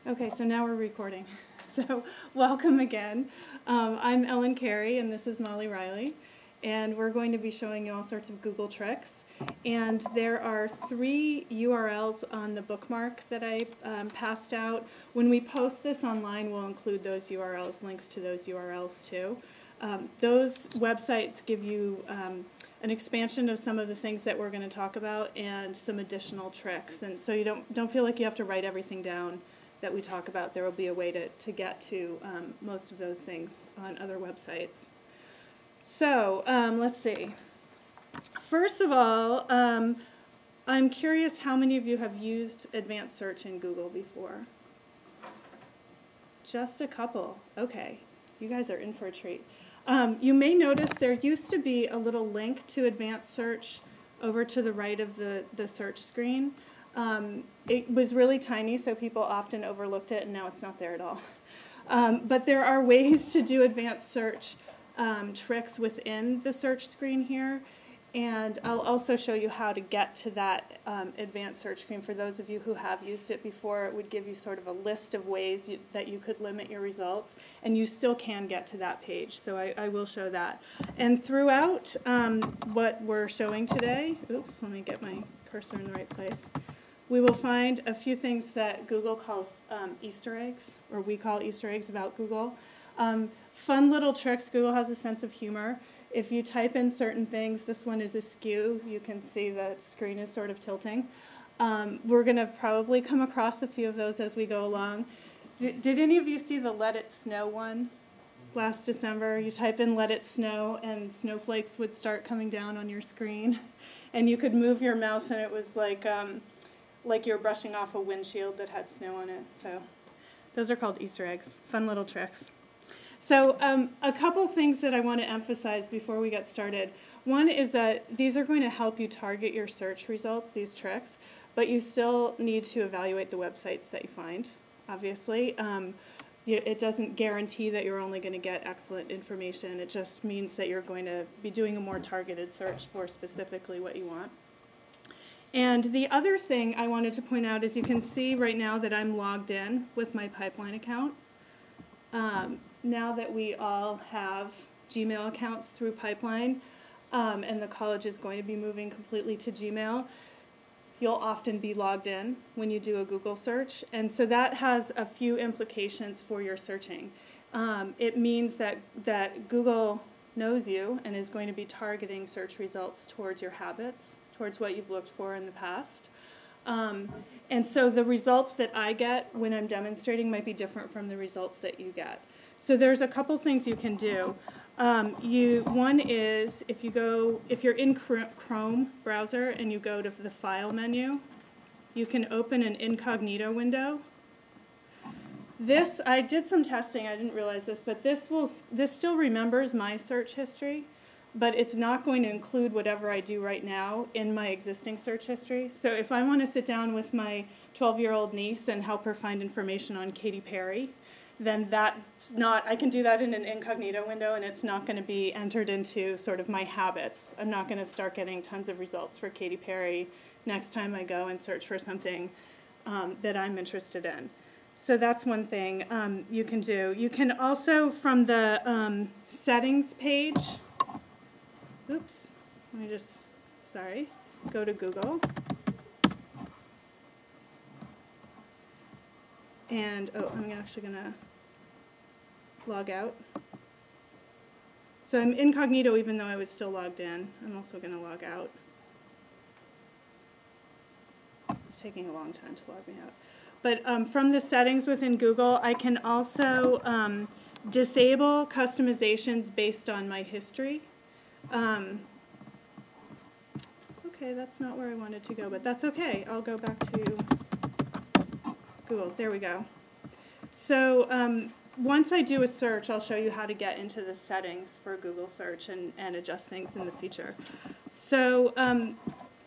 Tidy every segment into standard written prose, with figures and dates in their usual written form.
Okay, so now we're recording. So welcome again. I'm Ellen Carey, and this is Molly Riley. And we're going to be showing you all sorts of Google tricks. And there are 3 URLs on the bookmark that I passed out. When we post this online, we'll include those URLs, links to those URLs too. Those websites give you an expansion of some of the things that we're going to talk about and some additional tricks. And so you don't feel like you have to write everything down that we talk about. There will be a way to get to most of those things on other websites. So let's see. First of all, I'm curious how many of you have used advanced search in Google before? Just a couple. Okay. You guys are in for a treat. You may notice there used to be a little link to advanced search over to the right of the search screen. It was really tiny, so people often overlooked it, and now it's not there at all. But there are ways to do advanced search tricks within the search screen here, and I'll also show you how to get to that advanced search screen. For those of you who have used it before, it would give you sort of a list of ways that you could limit your results, and you still can get to that page, so I will show that. And throughout what we're showing today, oops, let me get my cursor in the right place. We will find a few things that Google calls Easter eggs, or we call Easter eggs about Google. Fun little tricks. Google has a sense of humor. If you type in certain things, this one is askew. You can see the screen is sort of tilting. We're going to probably come across a few of those as we go along. Did any of you see the Let It Snow one last December? You type in Let It Snow, and snowflakes would start coming down on your screen. And you could move your mouse, and it was like you're brushing off a windshield that had snow on it. So those are called Easter eggs. Fun little tricks. So a couple things that I want to emphasize before we get started. One is that these are going to help you target your search results, these tricks, but you still need to evaluate the websites that you find, obviously. It doesn't guarantee that you're only going to get excellent information. It just means that you're going to be doing a more targeted search for specifically what you want. And the other thing I wanted to point out is you can see right now that I'm logged in with my Pipeline account. Now that we all have Gmail accounts through Pipeline, and the college is going to be moving completely to Gmail, you'll often be logged in when you do a Google search. And so that has a few implications for your searching. It means that Google knows you and is going to be targeting search results towards your habits, towards what you've looked for in the past. And so the results that I get when I'm demonstrating might be different from the results that you get. So there's a couple things you can do. One is if you're in Chrome browser and you go to the File menu, you can open an incognito window. This, I did some testing, I didn't realize this, but this still remembers my search history, but it's not going to include whatever I do right now in my existing search history. So if I want to sit down with my 12-year-old niece and help her find information on Katy Perry, then I can do that in an incognito window, and it's not going to be entered into sort of my habits. I'm not going to start getting tons of results for Katy Perry next time I go and search for something that I'm interested in. So that's one thing you can do. You can also, from the settings page, oops, let me just, sorry, go to Google. And, oh, I'm actually going to log out. So I'm incognito even though I was still logged in. I'm also going to log out. It's taking a long time to log me out. But from the settings within Google, I can also disable customizations based on my history. Okay, that's not where I wanted to go, but that's okay. I'll go back to Google. There we go. So once I do a search, I'll show you how to get into the settings for Google search and adjust things in the future. So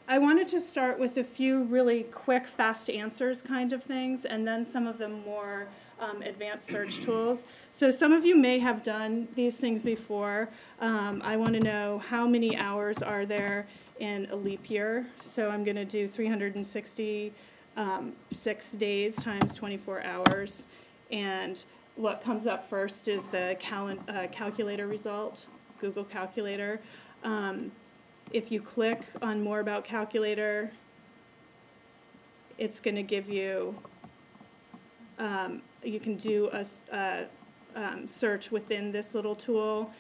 I wanted to start with a few really quick, fast answers kind of things, and then some of the more advanced search tools. So some of you may have done these things before. I want to know how many hours are there in a leap year. So I'm going to do 360 6 days times 24 hours. And what comes up first is the calculator result, Google Calculator. If you click on More About Calculator, it's going to give you, you can do a search within this little tool.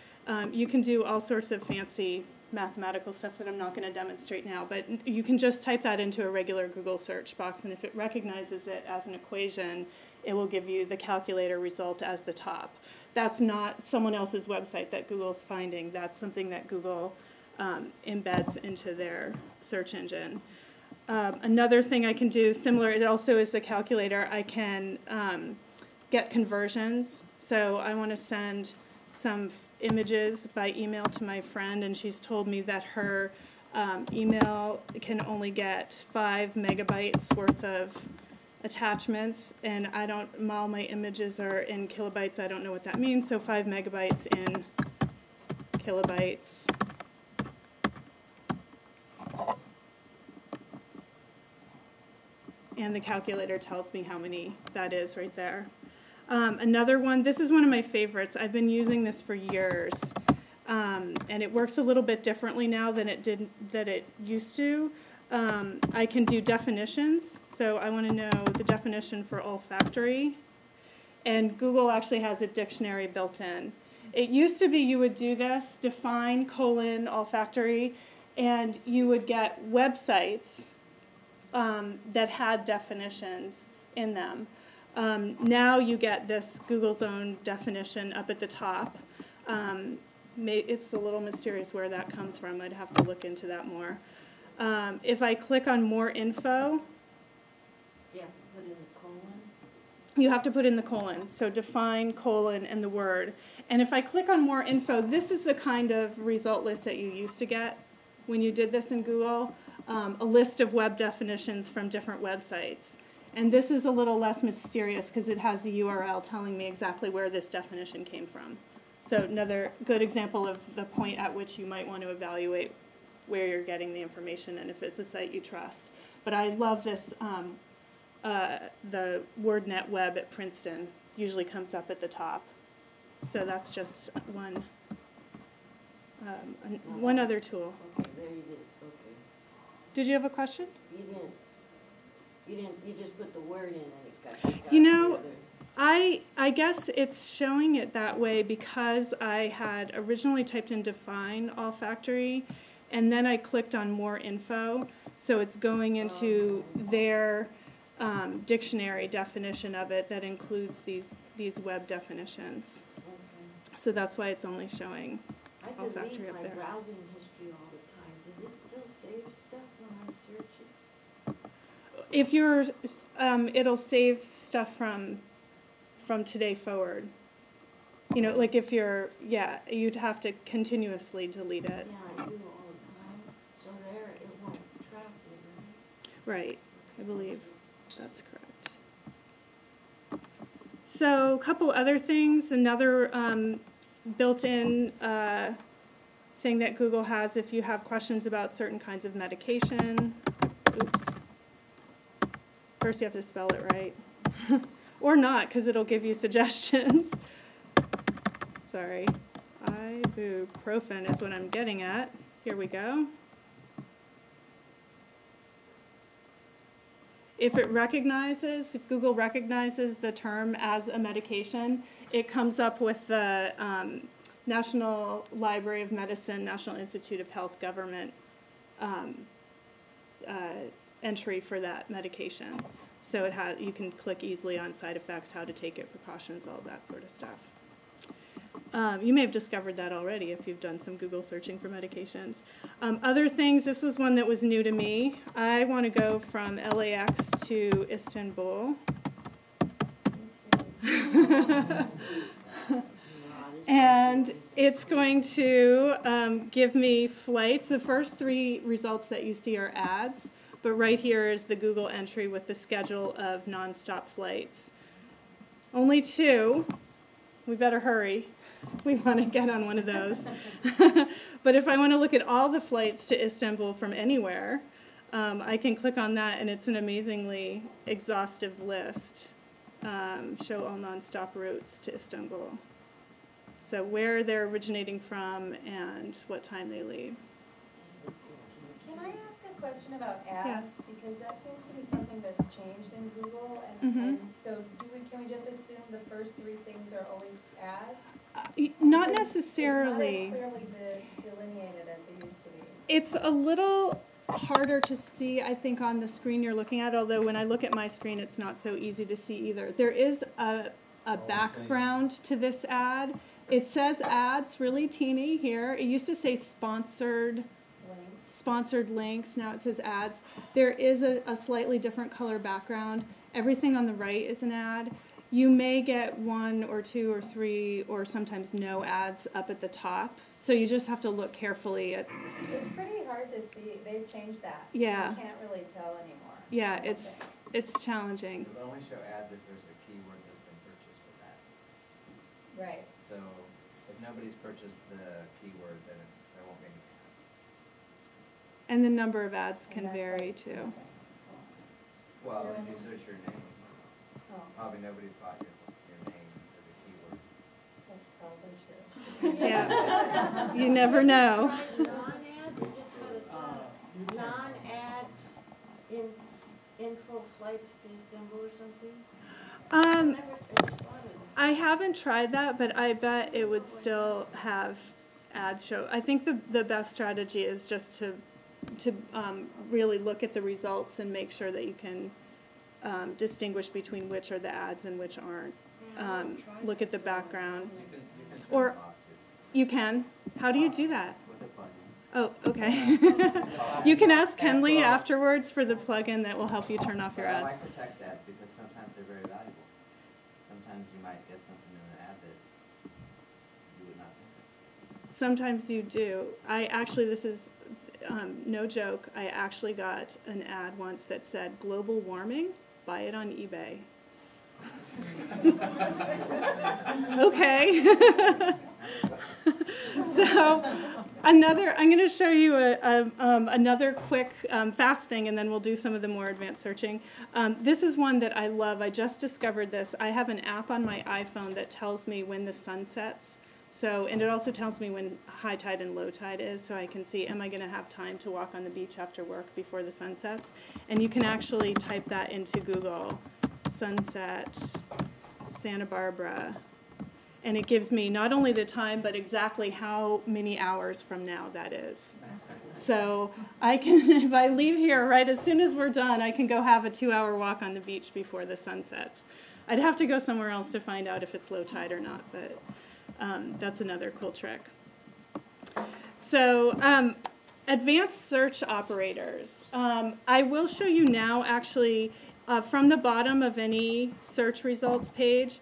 You can do all sorts of fancy mathematical stuff that I'm not going to demonstrate now, but you can just type that into a regular Google search box, and if it recognizes it as an equation, it will give you the calculator result as the top. That's not someone else's website that Google's finding. That's something that Google embeds into their search engine. Another thing I can do, similar, it also is the calculator, I can get conversions. So I want to send some images by email to my friend, and she's told me that her email can only get 5 megabytes worth of attachments, and I don't, all my images are in kilobytes. I don't know what that means, so 5 megabytes in kilobytes. And the calculator tells me how many that is right there. Another one, this is one of my favorites. I've been using this for years, and it works a little bit differently now than it used to. I can do definitions, so I want to know the definition for olfactory, and Google actually has a dictionary built in. It used to be you would do this, define : olfactory, and you would get websites that had definitions in them. Now you get this Google's own definition up at the top. It's a little mysterious where that comes from. I'd have to look into that more. If I click on more info, you have to put in the colon? You have to put in the colon. So define : and the word. And if I click on more info, this is the kind of result list that you used to get when you did this in Google. A list of web definitions from different websites. And this is a little less mysterious because it has the URL telling me exactly where this definition came from. So another good example of the point at which you might want to evaluate where you're getting the information and if it's a site you trust. But I love this, the WordNet Web at Princeton usually comes up at the top. So that's just one other tool. Okay, there you did. Okay. Did you have a question? You didn't. You just put the word in and it got You know, together. I guess it's showing it that way because I had originally typed in define olfactory, and then I clicked on more info, so it's going into their dictionary definition of it that includes these web definitions. Okay. So that's why it's only showing olfactory up my there. browsing history all the time. Does it still save stuff when I'm searching? If you're, it'll save stuff from today forward. You know, like if you're, yeah, you'd have to continuously delete it. Yeah, I do all the time. So there, it won't track it, right? Right, I believe that's correct. So a couple other things. Another built-in thing that Google has if you have questions about certain kinds of medication. Oops. First you have to spell it right. Or not, because it'll give you suggestions. Sorry. Ibuprofen is what I'm getting at. Here we go. If Google recognizes the term as a medication, it comes up with the National Library of Medicine, National Institute of Health government entry for that medication. So you can click easily on side effects, how to take it, precautions, all that sort of stuff. You may have discovered that already if you've done some Google searching for medications. Other things, this was one that was new to me. I want to go from LAX to Istanbul. And it's going to give me flights. The first 3 results that you see are ads. But right here is the Google entry with the schedule of nonstop flights. Only 2. We better hurry. We want to get on one of those. But if I want to look at all the flights to Istanbul from anywhere, I can click on that, and it's an amazingly exhaustive list. Show all nonstop routes to Istanbul. So where they're originating from and what time they leave. Can I ask a question about Yeah. ads? Because that seems to be something that's changed in Google. Mhm. And so can we just assume the first three things are always ads? Not Because necessarily. It's not as clearly delineated as it used to be. It's a little harder to see, I think, on the screen you're looking at, although when I look at my screen, it's not so easy to see either. There is a background to this ad. It says ads really teeny here. It used to say sponsored links. Now it says ads. There is a slightly different color background. Everything on the right is an ad. You may get 1 or 2 or 3 or sometimes no ads up at the top. So you just have to look carefully at. It's pretty hard to see. They've changed that. Yeah. You can't really tell anymore. Yeah, it's challenging. It will only show ads if there's a keyword that's been purchased with that. Right. So if nobody's purchased the keyword, then there won't be any ads. And the number of ads And can that's vary like- too. okay, Well, There if you will- search your name, Oh, probably nobody's bought your name as a keyword. that's probably true. Yeah, you never know. Non-ad, we just had a non-ad info flights to Istanbul or something? Um, Never spotted it. I haven't tried that, but I bet it would still have ads show. I think the best strategy is just to really look at the results and make sure that you can distinguish between which are the ads and which aren't. Look at the background. You can Or- turn them off too, You can. How do you do that? with a plugin. Oh, okay. You can ask Kenley afterwards for the plugin that will help you turn off your But I ads. like the text ads because sometimes they're very valuable. Sometimes you might get something in an ad that you would not think of. Sometimes you do. This is no joke. I actually got an ad once that said global warming, buy it on eBay. Okay. So I'm going to show you another quick fast thing, and then we'll do some of the more advanced searching. This is one that I love. I just discovered this. I have an app on my iPhone that tells me when the sun sets. So, and it also tells me when high tide and low tide is, so I can see, am I going to have time to walk on the beach after work before the sun sets? And you can actually type that into Google, sunset, Santa Barbara, and it gives me not only the time, but exactly how many hours from now that is. So I can, if I leave here right as soon as we're done, I can go have a 2-hour walk on the beach before the sun sets. I'd have to go somewhere else to find out if it's low tide or not, but that's another cool trick. So advanced search operators. I will show you now, actually, from the bottom of any search results page,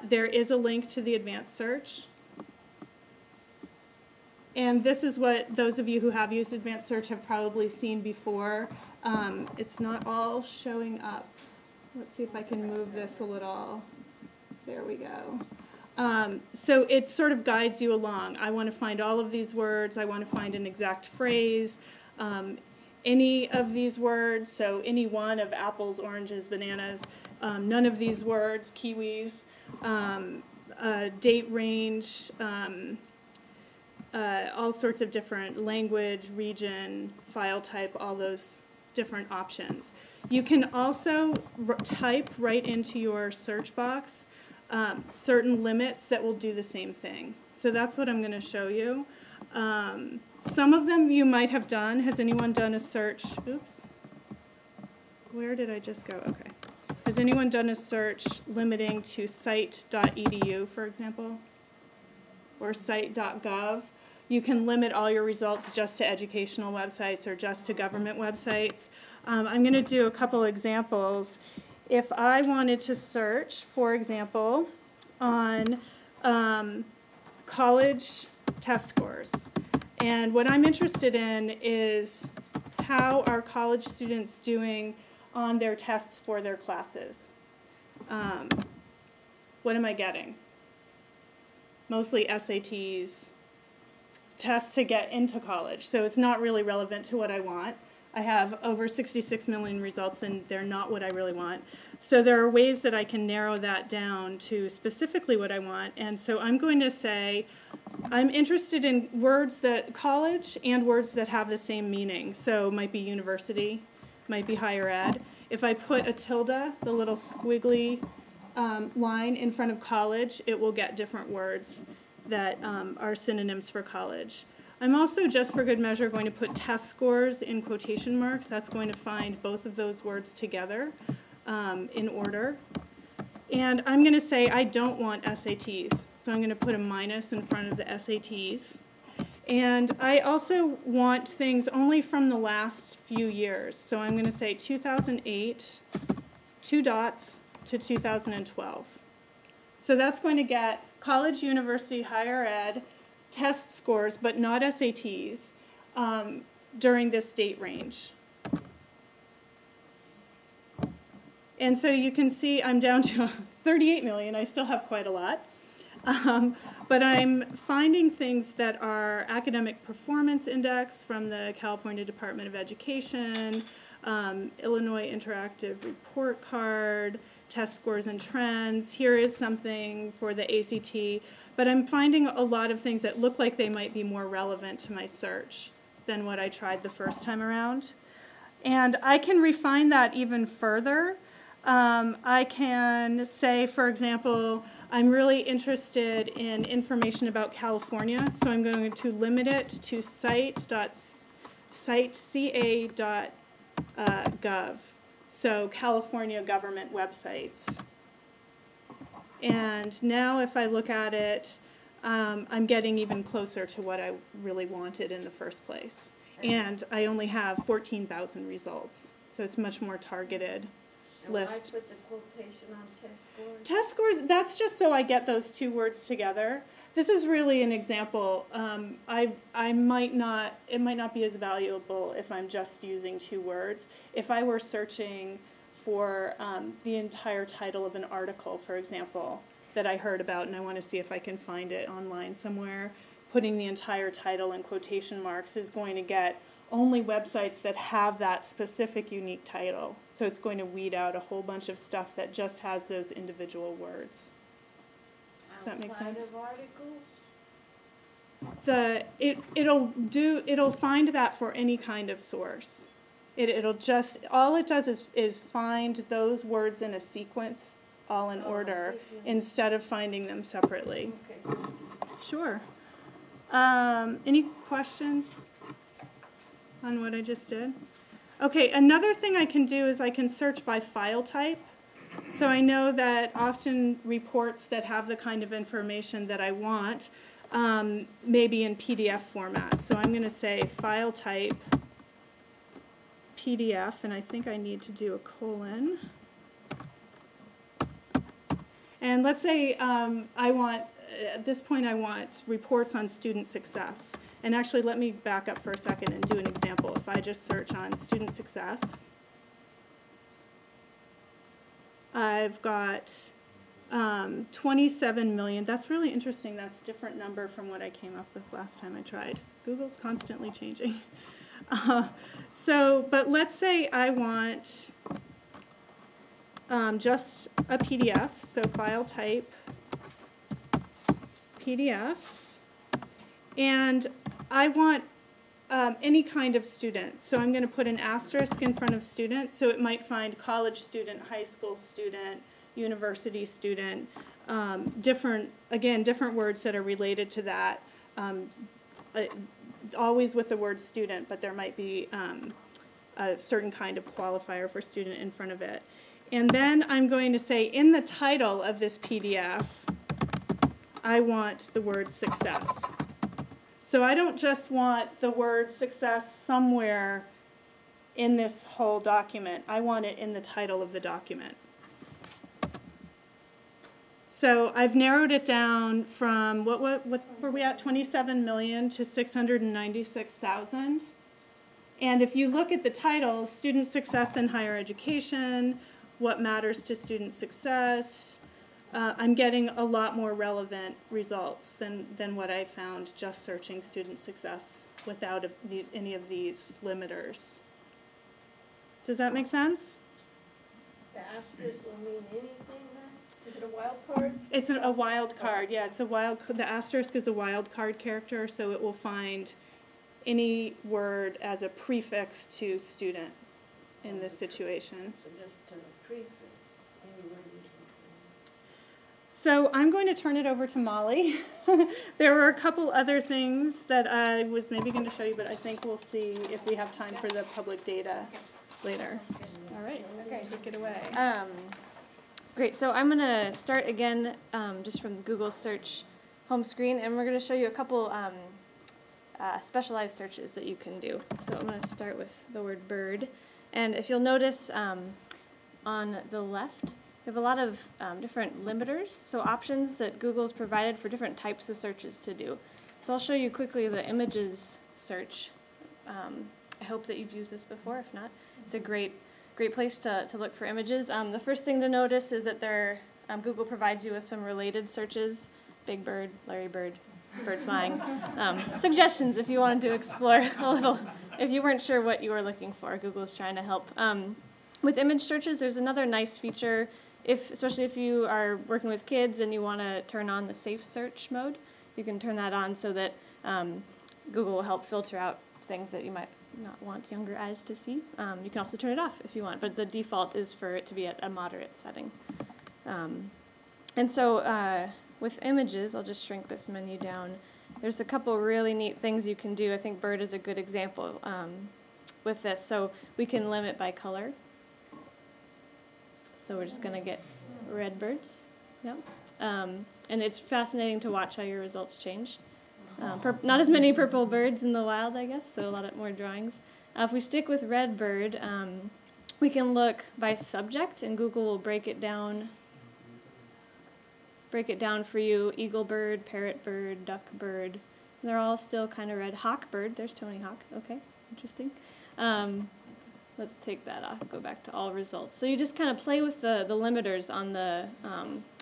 there is a link to the advanced search. And this is what those of you who have used advanced search have probably seen before. It's not all showing up. Let's see if I can move this a little. There we go. So it sort of guides you along. I want to find all of these words. I want to find an exact phrase. Any of these words, so any one of apples, oranges, bananas, none of these words, kiwis, date range, all sorts of different language, region, file type, all those different options. You can also type right into your search box certain limits that will do the same thing. So that's what I'm going to show you. Some of them you might have done. Has anyone done a search? Oops. Where did I just go? Okay. Has anyone done a search limiting to site.edu, for example? Or site.gov? You can limit all your results just to educational websites or just to government websites. I'm going to do a couple examples. If I wanted to search, for example, on college test scores, and what I'm interested in is how are college students doing on their tests for their classes? What am I getting? Mostly SATs, tests to get into college, so it's not really relevant to what I want. I have over 66 million results, and they're not what I really want. So there are ways that I can narrow that down to specifically what I want. And so I'm going to say I'm interested in words that college and words that have the same meaning. So it might be university, might be higher ed. If I put a tilde, the little squiggly line in front of college, it will get different words that are synonyms for college. I'm also, just for good measure, going to put test scores in quotation marks. That's going to find both of those words together in order. And I'm going to say I don't want SATs. So I'm going to put a minus in front of the SATs. And I also want things only from the last few years. So I'm going to say 2008, 2 dots, to 2012. So that's going to get college, university, higher ed, test scores, but not SATs, during this date range. And so you can see I'm down to 38 million. I still have quite a lot. But I'm finding things that are academic performance index from the California Department of Education, Illinois Interactive Report Card, test scores and trends. Here is something for the ACT. But I'm finding a lot of things that look like they might be more relevant to my search than what I tried the first time around. And I can refine that even further. I can say, for example, I'm really interested in information about California, so I'm going to limit it to cite.ca.gov, so California government websites. And now if I look at it, I'm getting even closer to what I really wanted in the first place. And I only have 14,000 results, so it's much more targeted list. I put the quotation on test scores? Test scores, that's just so I get those two words together. This is really an example. I might not, it might not be as valuable if I'm just using 2 words. If I were searching for the entire title of an article, for example, that I heard about, and I want to see if I can find it online somewhere, putting the entire title in quotation marks is going to get only websites that have that specific unique title. So it's going to weed out a whole bunch of stuff that just has those individual words. Does that make sense? Outside of articles? It'll find that for any kind of source. It'll just, all it does is find those words in a sequence, all in order, instead of finding them separately. Okay. Sure. Any questions on what I just did? Okay, another thing I can do is I can search by file type. So I know that often reports that have the kind of information that I want may be in PDF format. So I'm going to say file type PDF, and I think I need to do a colon. And let's say at this point I want reports on student success. And actually, let me back up for a second and do an example. If I just search on student success, I've got 27 million. That's really interesting. That's a different number from what I came up with last time I tried. Google's constantly changing. But let's say I want just a PDF, so file type PDF, and I want any kind of student. So I'm going to put an asterisk in front of student, so it might find college student, high school student, university student, different words that are related to that. Always with the word student, but there might be a certain kind of qualifier for student in front of it. And then I'm going to say in the title of this PDF, I want the word success. So I don't just want the word success somewhere in this whole document. I want it in the title of the document. So I've narrowed it down from, what were we at, 27 million to 696,000. And if you look at the title, Student Success in Higher Education, What Matters to Student Success, I'm getting a lot more relevant results than what I found just searching student success without any of these limiters. Does that make sense? The asterisk will mean anything then? Is it a wild card? It's a wild card, yeah, it's a wild, the asterisk is a wild card character, so it will find any word as a prefix to student in this situation. So just to the prefix, any word you can. So I'm going to turn it over to Molly. There were a couple other things that I was maybe going to show you, but I think we'll see if we have time for the public data later. All right, Okay. take it away. Great, so I'm going to start again just from the Google search home screen, and we're going to show you a couple specialized searches that you can do. So I'm going to start with the word bird, and if you'll notice on the left, we have a lot of different limiters, so options that Google's provided for different types of searches to do. So I'll show you quickly the images search. I hope that you've used this before. If not, it's a great place to look for images. The first thing to notice is that Google provides you with some related searches: Big Bird, Larry Bird, bird flying. Suggestions if you wanted to explore a little. If you weren't sure what you were looking for, Google's trying to help. With image searches, there's another nice feature, especially if you are working with kids and you want to turn on the safe search mode. You can turn that on so that Google will help filter out things that you might not want younger eyes to see. You can also turn it off if you want, but the default is for it to be at a moderate setting. And so with images, I'll just shrink this menu down. There's a couple really neat things you can do. I think bird is a good example with this. So we can limit by color. So we're just going to get red birds. Yep. And it's fascinating to watch how your results change. Not as many purple birds in the wild, I guess, so a lot more drawings. If we stick with red bird, we can look by subject, and Google will break it down for you: eagle bird, parrot bird, duck bird. And they're all still kind of red. Hawk bird, there's Tony Hawk. Okay, interesting. Let's take that off, go back to all results. So you just kind of play with the limiters on the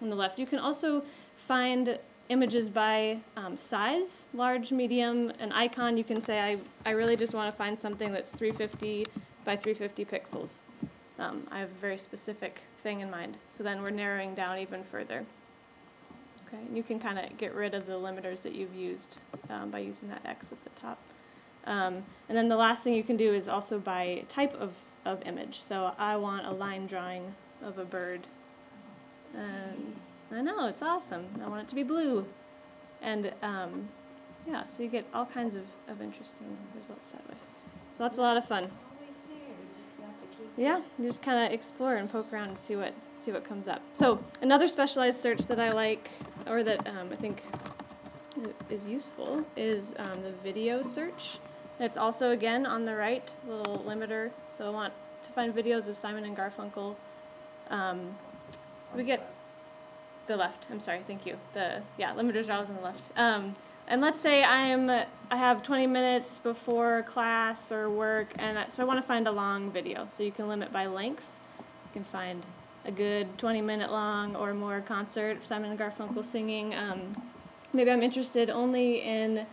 left. You can also find images by size, large, medium, an icon. You can say, I really just want to find something that's 350 by 350 pixels. I have a very specific thing in mind. So then we're narrowing down even further. Okay, and you can kind of get rid of the limiters that you've used by using that X at the top. And then the last thing you can do is also by type of image. So I want a line drawing of a bird. I know, it's awesome. I want it to be blue. And yeah, so you get all kinds of interesting results that way. So that's a lot of fun. Always there, you just got to keep. Yeah, you just kind of explore and poke around and see what comes up. So another specialized search that I like, or that I think is useful, is the video search. It's also, again, on the right, little limiter. So I want to find videos of Simon and Garfunkel. We get the left. I'm sorry. Thank you. Limiters are always on the left. And let's say I have 20 minutes before class or work, and so I want to find a long video. So you can limit by length. You can find a good 20-minute long or more concert of Simon and Garfunkel singing. Maybe I'm interested only in.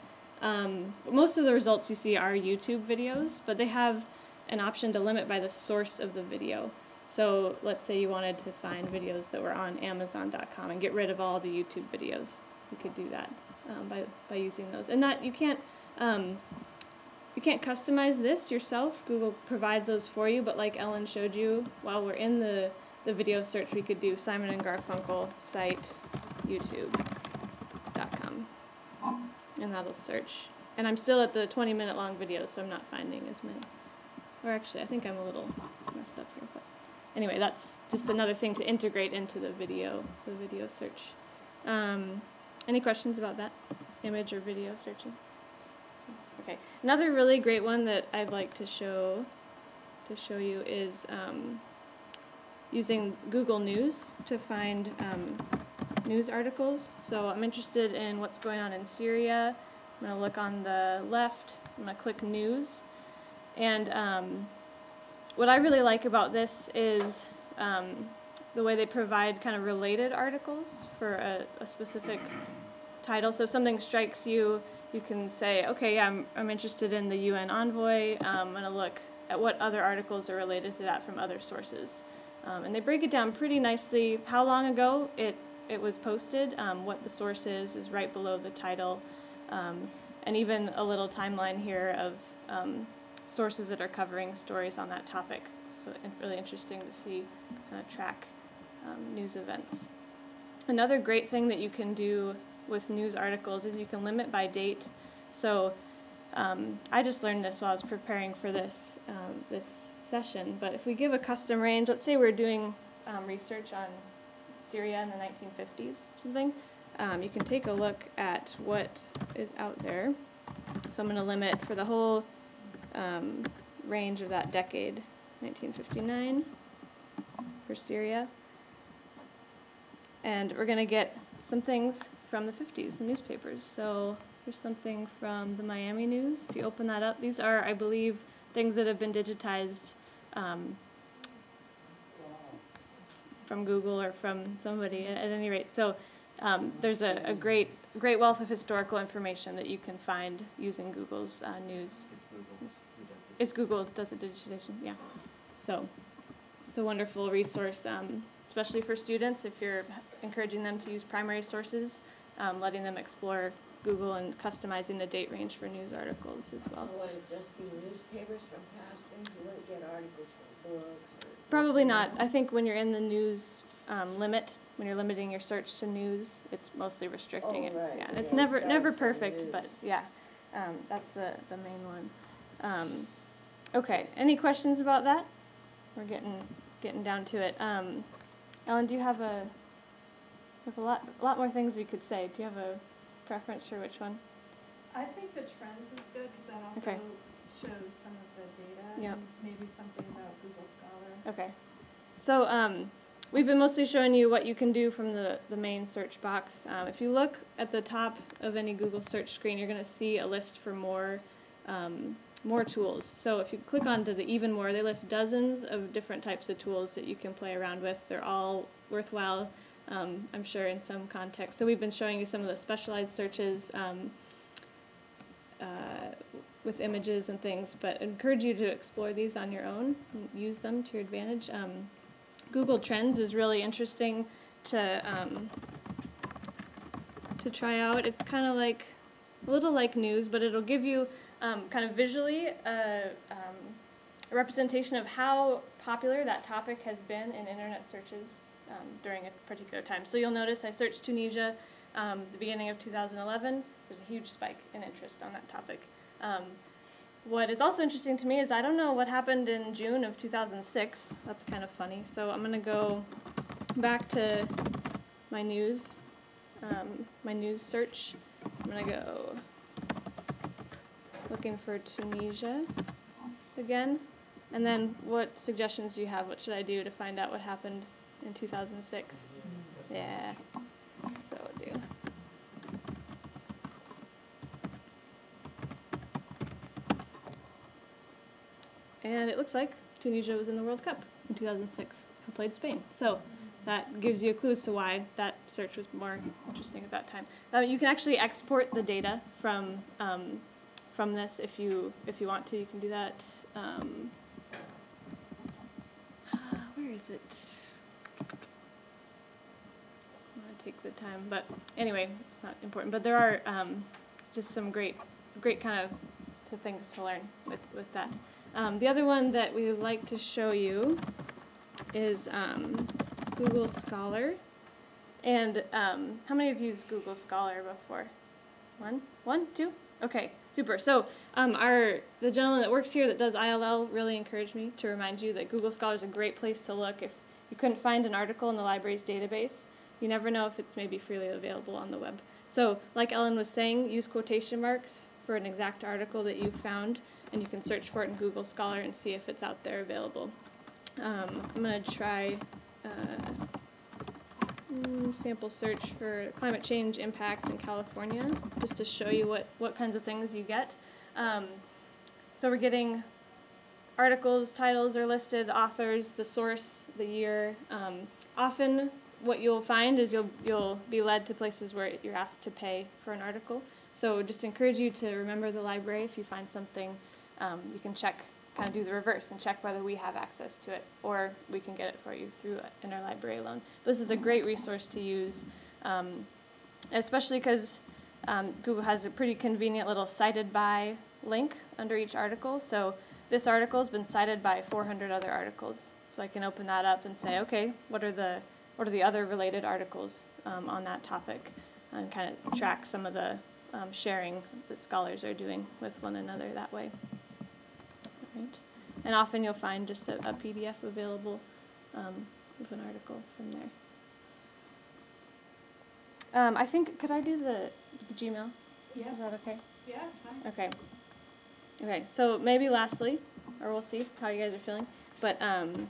Most of the results you see are YouTube videos, but they have an option to limit by the source of the video. So let's say you wanted to find videos that were on Amazon.com and get rid of all the YouTube videos. You could do that by using those. And that you can't customize this yourself. Google provides those for you, but like Ellen showed you, while we're in the video search, we could do Simon and Garfunkel site YouTube.com. And that'll search. And I'm still at the 20-minute long videos, so I'm not finding as many. Or actually, I think I'm a little messed up here. But anyway, that's just another thing to integrate into the video search. Any questions about that? Image or video searching? Okay. Another really great one that I'd like to show you is using Google News to find news articles. So I'm interested in what's going on in Syria. I'm going to look on the left. I'm going to click News. And what I really like about this is the way they provide kind of related articles for a specific title. So if something strikes you, you can say, okay, yeah, I'm interested in the UN envoy. I'm going to look at what other articles are related to that from other sources. And they break it down pretty nicely. How long ago it was posted, what the source is right below the title, and even a little timeline here of sources that are covering stories on that topic. So it's really interesting to see, kind of track news events. Another great thing that you can do with news articles is you can limit by date. So I just learned this while I was preparing for this session, but if we give a custom range, let's say we're doing research on Syria in the 1950s or something, you can take a look at what is out there. So I'm going to limit for the whole range of that decade, 1959 for Syria. And we're going to get some things from the 50s, some newspapers. So here's something from the Miami News. If you open that up, these are, I believe, things that have been digitized from Google or from somebody at any rate. So there's a great wealth of historical information that you can find using Google's news. It's Google. It's Google does the digitization, yeah. So it's a wonderful resource, especially for students if you're encouraging them to use primary sources, letting them explore Google and customizing the date range for news articles as well. So would it just be newspapers from past things? You wouldn't get articles from books? Or Probably not. I think when you're in the news limit, when you're limiting your search to news, it's mostly restricting it. right. Yeah, and it's Yeah, never starting from perfect, news. but yeah, that's the main one. Okay, any questions about that? We're getting down to it. Ellen, do you have a lot more things we could say? Do you have a preference for which one? I think the trends is good because that also Okay. shows some of the data Yep. and maybe something about Google Scholar. Okay. So we've been mostly showing you what you can do from the main search box. If you look at the top of any Google search screen, you're going to see a list for more tools. So if you click onto the even more, they list dozens of different types of tools that you can play around with. They're all worthwhile, I'm sure, in some context. So we've been showing you some of the specialized searches with images and things, but I encourage you to explore these on your own and use them to your advantage. Google Trends is really interesting to try out. It's kind of like a little like news, but it'll give you kind of visually a representation of how popular that topic has been in internet searches during a particular time. So you'll notice I searched Tunisia the beginning of 2011. There's a huge spike in interest on that topic. What is also interesting to me is I don't know what happened in June of 2006. That's kind of funny. So I'm going to go back to my news search. I'm going to go looking for Tunisia again. And then what suggestions do you have? What should I do to find out what happened in 2006? Yeah, so do. And it looks like Tunisia was in the World Cup in 2006 and played Spain. So that gives you a clue as to why that search was more interesting at that time. You can actually export the data from this if you want to. You can do that. Where is it? I'm going to take the time, but anyway, it's not important. But there are just some great kind of things to learn with that. The other one that we would like to show you is Google Scholar. And how many of you used Google Scholar before? One, two? Okay, super. So the gentleman that works here that does ILL really encouraged me to remind you that Google Scholar is a great place to look. If you couldn't find an article in the library's database, you never know if it's maybe freely available on the web. So like Ellen was saying, use quotation marks for an exact article that you found, and you can search for it in Google Scholar and see if it's out there available. I'm going to try sample search for climate change impact in California, just to show you what kinds of things you get. So we're getting articles, titles are listed, authors, the source, the year. Often what you'll find is you'll be led to places where you're asked to pay for an article. So just encourage you to remember the library. If you find something, you can check kind of do the reverse and check whether we have access to it, or we can get it for you through interlibrary loan. This is a great resource to use, especially because Google has a pretty convenient little cited by link under each article. So this article has been cited by 400 other articles. So I can open that up and say, okay, what are the other related articles on that topic, and kind of track some of the sharing that scholars are doing with one another that way. All right. And often you'll find just a PDF available with an article from there. I think, could I do the Gmail? Yes. Is that okay? Yeah, it's fine. Okay. Okay, so maybe lastly, or we'll see how you guys are feeling, but I'm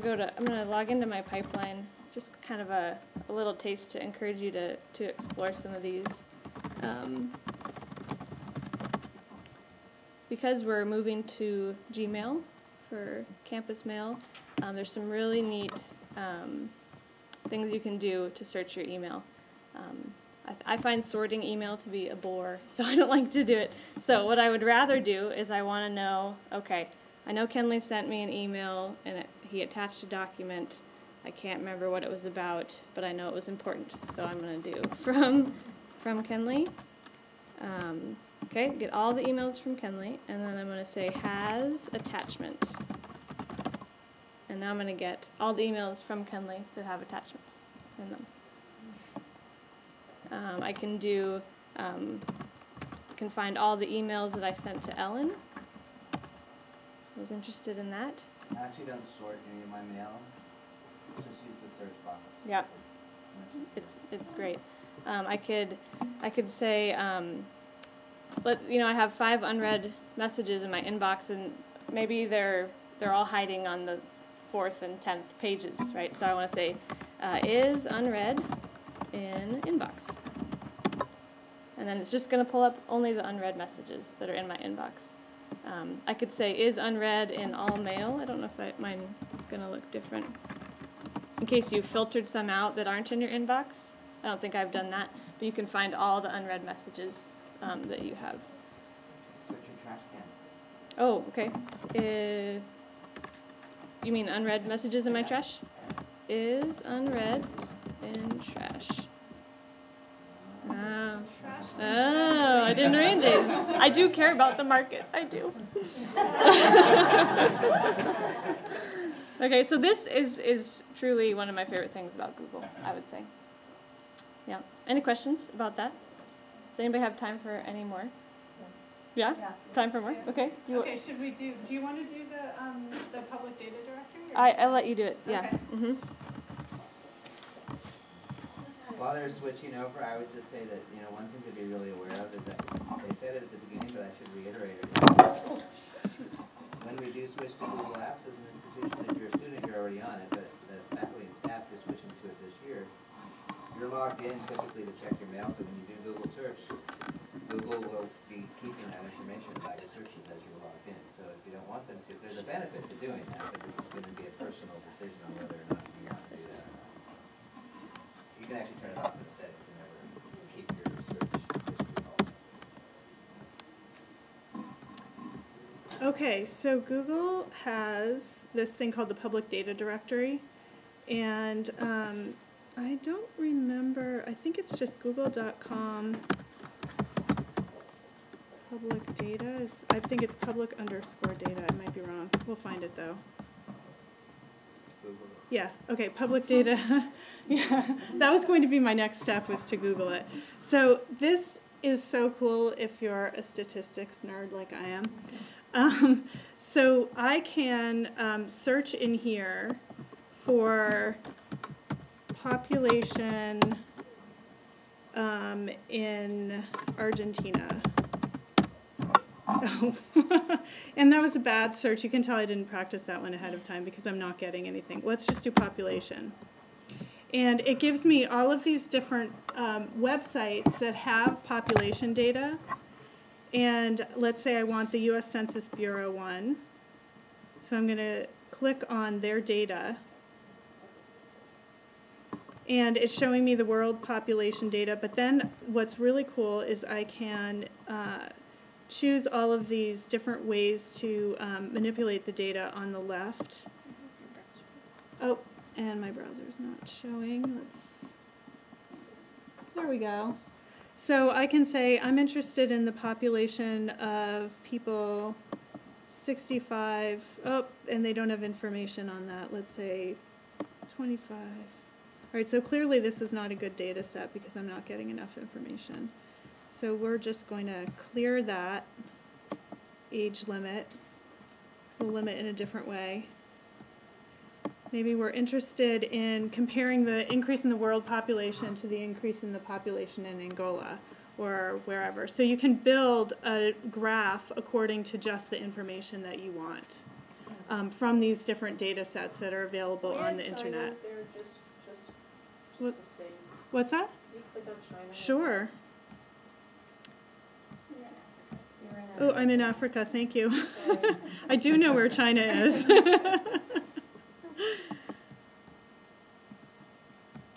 gonna log into my pipeline, just kind of a little taste to encourage you to explore some of these. Because we're moving to Gmail for campus mail, there's some really neat things you can do to search your email. I find sorting email to be a bore, so I don't like to do it. So what I would rather do is I want to know, okay, I know Kenley sent me an email and he attached a document. I can't remember what it was about, but I know it was important. So I'm going to do from Kenley. Okay, get all the emails from Kenley, and then I'm going to say has attachment. And now I'm going to get all the emails from Kenley that have attachments in them. I can do, can find all the emails that I sent to Ellen. I was interested in that. I actually don't sort any of my mail. Just use the search box. Yeah, it's great. I could say, I have 5 unread messages in my inbox, and maybe they're all hiding on the 4th and 10th pages, right? So I want to say is unread in inbox. And then it's just going to pull up only the unread messages that are in my inbox. I could say is unread in all mail. I don't know if mine is going to look different. In case you filtered some out that aren't in your inbox. I don't think I've done that. But you can find all the unread messages that you have. Search your trash can. Oh, okay. You mean unread messages in my trash? Is unread in trash. Oh, I didn't read these. I do care about the market. I do. Okay, so this is truly one of my favorite things about Google, I would say. Yeah. Any questions about that? Does anybody have time for any more? Yeah? Time for more? Okay. Okay, should we do you want to do the public data directory? I'll let you do it, yeah. Okay. Mm-hmm. While they're switching over, I would just say that, one thing to be really aware of is that they said it at the beginning, but I should reiterate it. When we do switch to Google Apps as an institution, if you're a student, you're already on it, but as faculty and staff, you're switching to it this year. You're logged in typically to check your mail, so when you do Google search, Google will be keeping that information about your searches as you're logged in. So if you don't want them to, there's a benefit to doing that, but it's going to be a personal decision on whether or not you want to do that. You can actually turn it off in the settings and never keep your search history all. Okay, so Google has this thing called the public data directory, and I don't remember, I think it's just google.com public data. I think it's public_data. I might be wrong. We'll find it though. Google. Yeah, okay, public data. Yeah, that was going to be my next step, was to Google it. So this is so cool if you're a statistics nerd like I am. So I can search in here for population in Argentina. Oh. And that was a bad search. You can tell I didn't practice that one ahead of time because I'm not getting anything. Let's just do population. And it gives me all of these different websites that have population data. And let's say I want the US Census Bureau one. So I'm going to click on their data. And it's showing me the world population data. But then what's really cool is I can choose all of these different ways to manipulate the data on the left. Oh, and my browser's not showing. There we go. So I can say I'm interested in the population of people 65, oh, and they don't have information on that. Let's say 25. All right, so clearly this was not a good data set because I'm not getting enough information. So we're just going to clear that age limit. We'll limit in a different way. Maybe we're interested in comparing the increase in the world population to the increase in the population in Angola or wherever. So you can build a graph according to just the information that you want from these different data sets that are available on the internet. They're just What, the same. what's that? You click on China. Sure. You're in Oh, I'm in Africa, thank you. I do know where China is.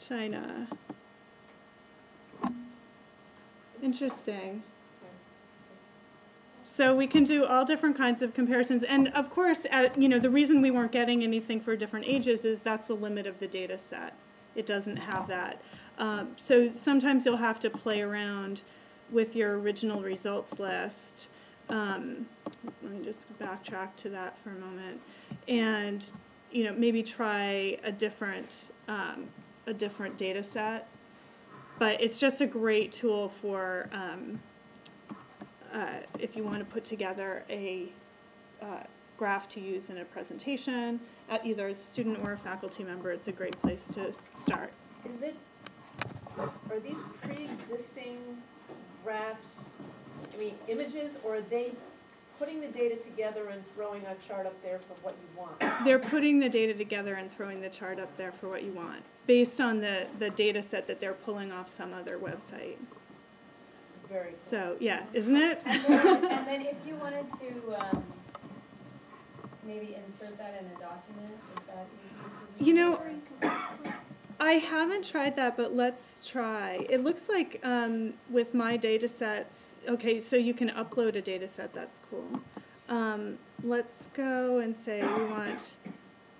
China. Interesting. So we can do all different kinds of comparisons. And of course, the reason we weren't getting anything for different ages is that's the limit of the data set. It doesn't have that. So sometimes you'll have to play around with your original results list. Let me just backtrack to that for a moment. And maybe try a different data set. But it's just a great tool for if you want to put together a graph to use in a presentation, either as a student or a faculty member. It's a great place to start. Are these pre-existing graphs, images, or are they putting the data together and throwing a chart up there for what you want? They're putting the data together and throwing the chart up there for what you want, based on the data set that they're pulling off some other website. Very cool. So, yeah, isn't it? And then if you wanted to maybe insert that in a document, is that easy to do? I haven't tried that, but let's try. It looks like with my data sets, okay, so you can upload a data set, that's cool. Let's go and say we want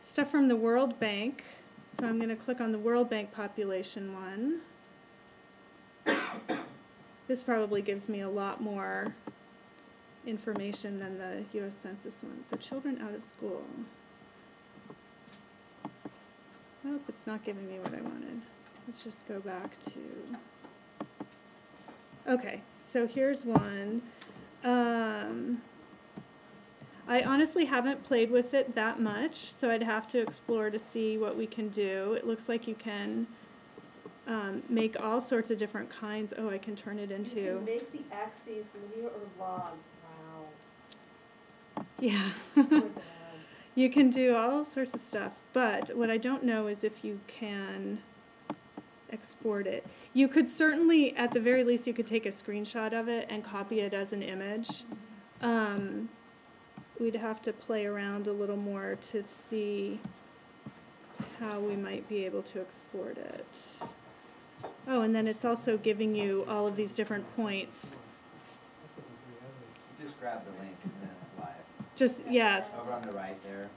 stuff from the World Bank. So I'm going to click on the World Bank population one. This probably gives me a lot more information than the U.S. Census one. So children out of school. Nope, it's not giving me what I wanted. Let's just go back to... Okay, so here's one. I honestly haven't played with it that much, so I'd have to explore to see what we can do. It looks like you can make all sorts of different kinds. Oh, I can turn it into... You can make the axes linear or log. Wow. Yeah. Look at that. You can do all sorts of stuff, but what I don't know is if you can export it. You could certainly, at the very least, you could take a screenshot of it and copy it as an image. We'd have to play around a little more to see how we might be able to export it. Oh, and then it's also giving you all of these different points. You just grab the link and then it's live. Just, yeah. Over on the right there.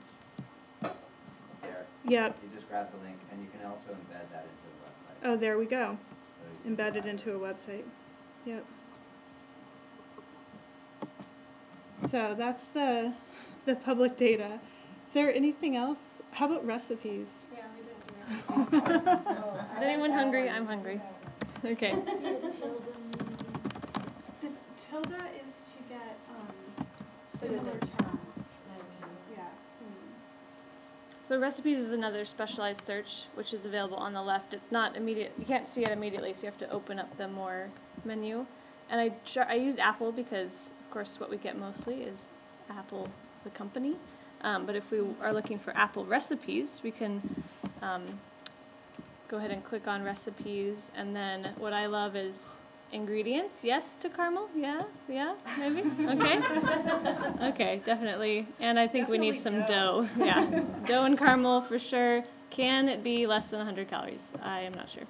There. Yep. You just grab the link and you can also embed that into the website. Oh, there we go. So you can Embedded live into a website. Yep. So that's the public data. Is there anything else? How about recipes? Yeah, we didn't do that. Is anyone hungry? I'm hungry. Okay. The tilde is to get similar terms. Yeah, So recipes is another specialized search, which is available on the left. It's not immediate. You can't see it immediately, so you have to open up the More menu. And I used Apple because, of course, what we get mostly is Apple, the company. But if we are looking for Apple recipes, we can go ahead and click on recipes. And then what I love is ingredients. Yes to caramel? Yeah? Yeah? Maybe? Okay. Okay, definitely. And I think we need some dough. Yeah. Dough and caramel for sure. Can it be less than 100 calories? I am not sure.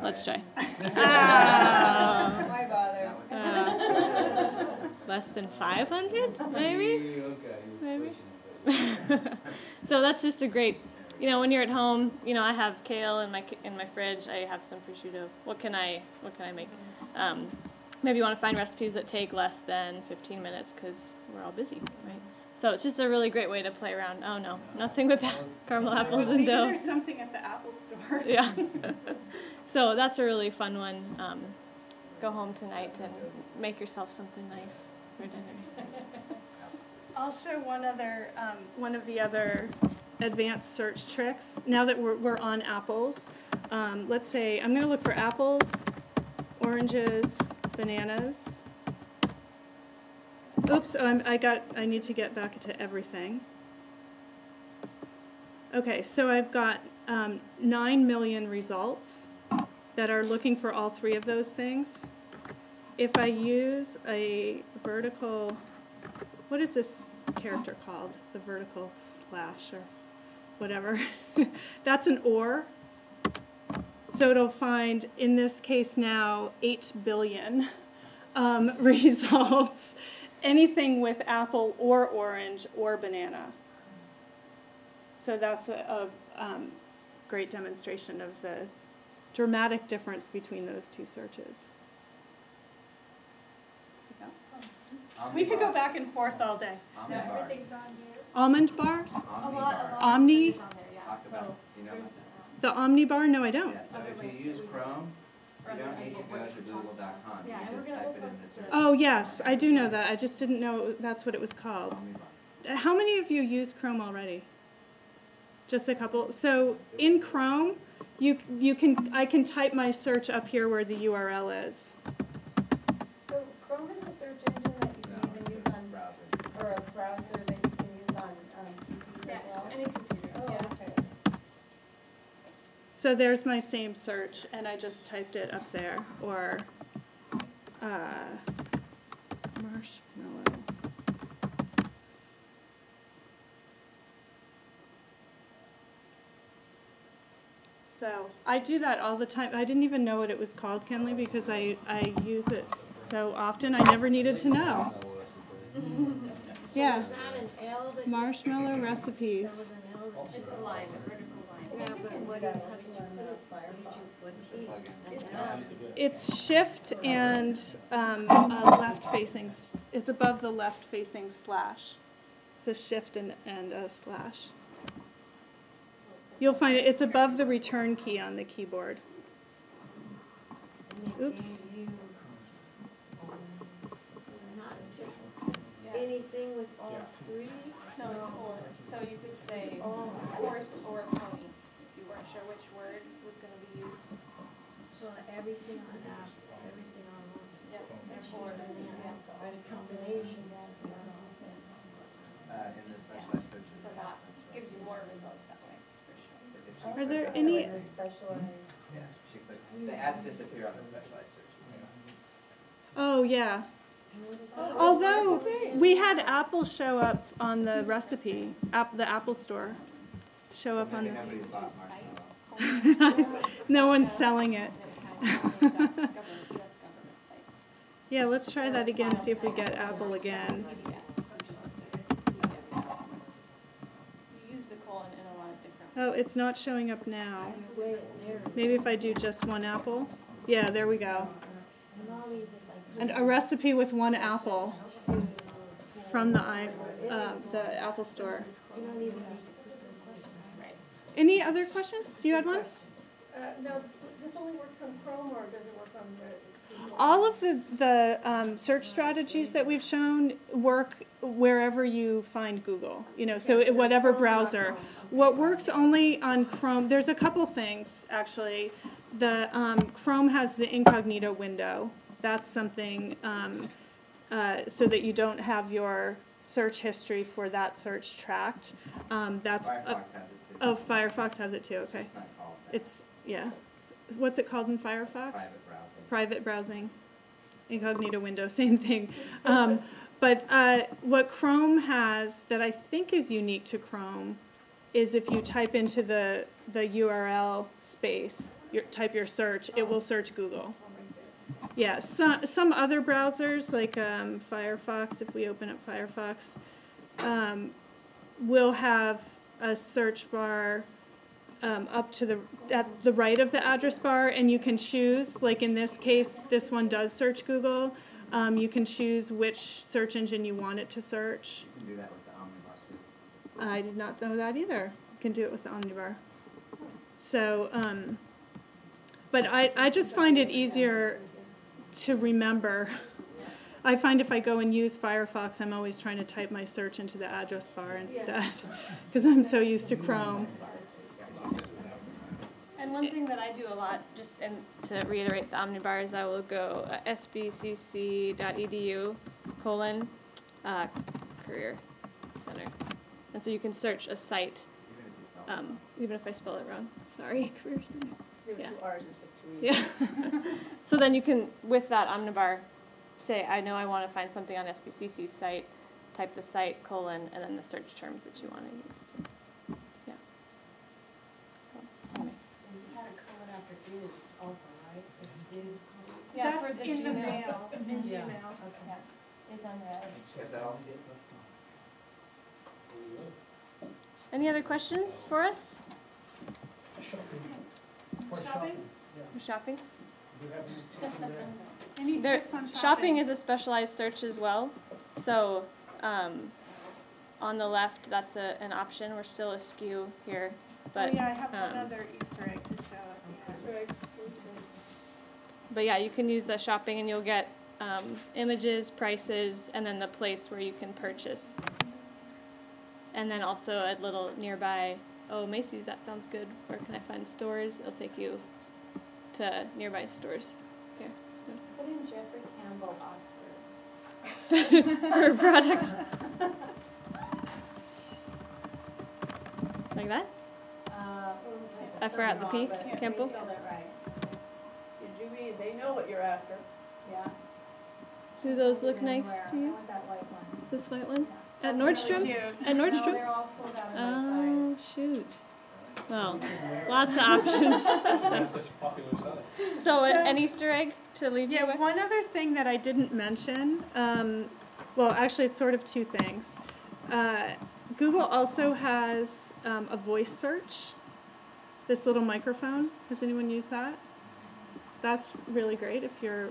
Let's try. Why bother? less than 500, maybe? Okay. Maybe. So that's just a great, when you're at home, I have kale in my fridge. I have some prosciutto. What can I make? Maybe you want to find recipes that take less than 15 minutes because we're all busy, right? So it's just a really great way to play around. Oh no, nothing with caramel apples and Maybe dough. there's something at the Apple Store. Yeah. So that's a really fun one. Go home tonight and make yourself something nice for dinner. I'll show one of the other advanced search tricks. Now that we're on apples, let's say I'm going to look for apples, oranges, bananas. Oops, I need to get back to everything. Okay, so I've got 9 million results that are looking for all three of those things. If I use a vertical, what is this character called? The vertical slash or whatever. That's an OR. So it'll find, in this case now, 8 billion results. Anything with apple or orange or banana. So that's a great demonstration of the dramatic difference between those two searches. We could go back and forth all day. Omni Bar. Everything's on here. Almond bars? Omni Bar. Omni? Talk about, you know about that? The Omni Bar? No, I don't. Yeah, so if you use Chrome, you don't need to go to google.com. You just type it in the search. Oh, yes, I do know that. I just didn't know that's what it was called. Omni Bar. How many of you use Chrome already? Just a couple. So in Chrome, I can type my search up here where the URL is. So Chrome is a search engine that you can even use on, Browser. or a browser that you can use on PCs as well? Any computer. Oh, Yeah. okay. So there's my same search, and I just typed it up there. Or marshmallow. So I do that all the time. I didn't even know what it was called, Kenley, because I use it so often. I never needed to know. Yeah. Is that an L that? Marshmallow recipes. That was an L that you. It's a line, a vertical line. Yeah, but what, how did you put it? What key? It's shift and left-facing. It's above the left-facing slash. It's a shift and a slash. You'll find it. It's above the return key on the keyboard. Oops. Not just anything with all three? No, it's or. So you could say Oh, horse or pony if you weren't sure which word was going to be used. so everything on that, everything on one. Yep. Or, and a combination. In the specialized searches. So that gives you more results that way, for sure. Are there any? The specialized. Yeah, she clicked. The ads disappear on the specialized searches. Oh yeah. Although we had Apple show up on the recipe, the Apple Store, show up on Maybe the. nobody's bought marshmallow. No one's selling it. US government sites. Yeah, let's try that again. See if we get Apple again. You use the colon in a lot of different. Oh, it's not showing up now. Way there. Maybe if I do just one apple. Yeah, there we go. And all these are And a recipe with one apple like, from the Apple Store. you don't even need Any other questions? Do you have one? Now, this only works on Chrome or does it work on the? All of the search strategies that we've shown work wherever you find Google. So whatever browser. What works only on Chrome, there's a couple things actually. The Chrome has the incognito window. That's something so that you don't have your search history for that search tracked. Firefox has it too. Oh, Firefox has it too. Okay, It's not called that. it's yeah. What's it called in Firefox? Private browsing. Private browsing, incognito window, same thing. But what Chrome has that I think is unique to Chrome is if you type into the URL space, type your search, it will search Google. Yeah, some other browsers, like Firefox, if we open up Firefox, will have a search bar up to at the right of the address bar, and you can choose, like in this case, this one does search Google. You can choose which search engine you want it to search. You can do that with the Omni Bar too. I did not know that either. You can do it with the Omni Bar. So, but I just find it easier to remember. I find if I go and use Firefox, I'm always trying to type my search into the address bar instead, because I'm so used to Chrome. And one thing that I do a lot, just to reiterate the Omnibar, is I will go sbcc.edu career center. And so you can search a site, even if I spell it wrong. Sorry, career center. There were Yeah. 2 R's instead of 2 E's. Yeah. So then you can, with that Omnibar, say, I know I want to find something on SBCC's site, type the site, and then the search terms that you want to use. Yeah. So, anyway. And you had a colon after is also, right? It's is colon. Yeah, That's for the in the Gmail. mail. In Yeah. Gmail. Okay. It's unread. Get that all? Any other questions for us? Shopping? For shopping? Any There, tips on shopping? shopping is a specialized search as well. So on the left, that's an option. We're still askew here, but oh yeah, I have another Easter egg to show at the end. but yeah, you can use the shopping, and you'll get images, prices, and then the place where you can purchase. And then also a little nearby. Oh, Macy's, that sounds good. Where can I find stores? It'll take you to nearby stores. Here. Put in Jeffrey Campbell, Oxford. For products. Like that? I forgot the P. Campbell. We spelled it right. Did you mean, they know what you're after. Yeah. Do those look And nice where? to I you? want that white one. This white one? Yeah. At That's Nordstrom? really cute. At No, Nordstrom? they're all sold out in my Oh, size. shoot. Well, lots of options. That's such a popular site. So an Easter egg to leave you Yeah, with? one other thing that I didn't mention, well, actually it's sort of two things. Google also has a voice search, this little microphone. Has anyone used that? That's really great if you're,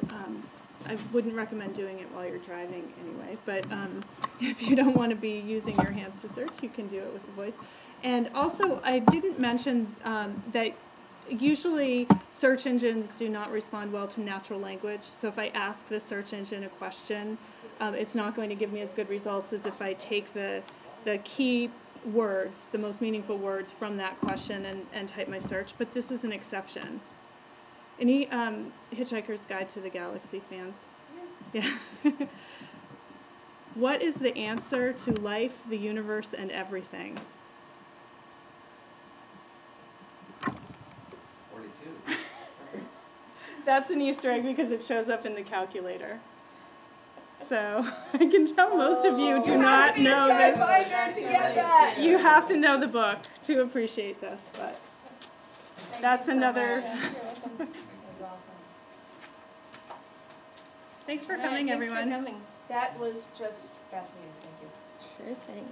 I wouldn't recommend doing it while you're driving anyway, but if you don't want to be using your hands to search, you can do it with the voice. And also, I didn't mention that usually search engines do not respond well to natural language. So if I ask the search engine a question, it's not going to give me as good results as if I take the key words, the most meaningful words from that question and type my search. But this is an exception. Any Hitchhiker's Guide to the Galaxy fans? Yeah. What is the answer to life, the universe, and everything? 42. That's an Easter egg because it shows up in the calculator. So I can tell most of you do not know this. To get that. You have to know the book to appreciate this, but that's another. That was awesome. Thanks for All right, coming, thanks everyone. for coming. That was just fascinating, thank you. Sure thing.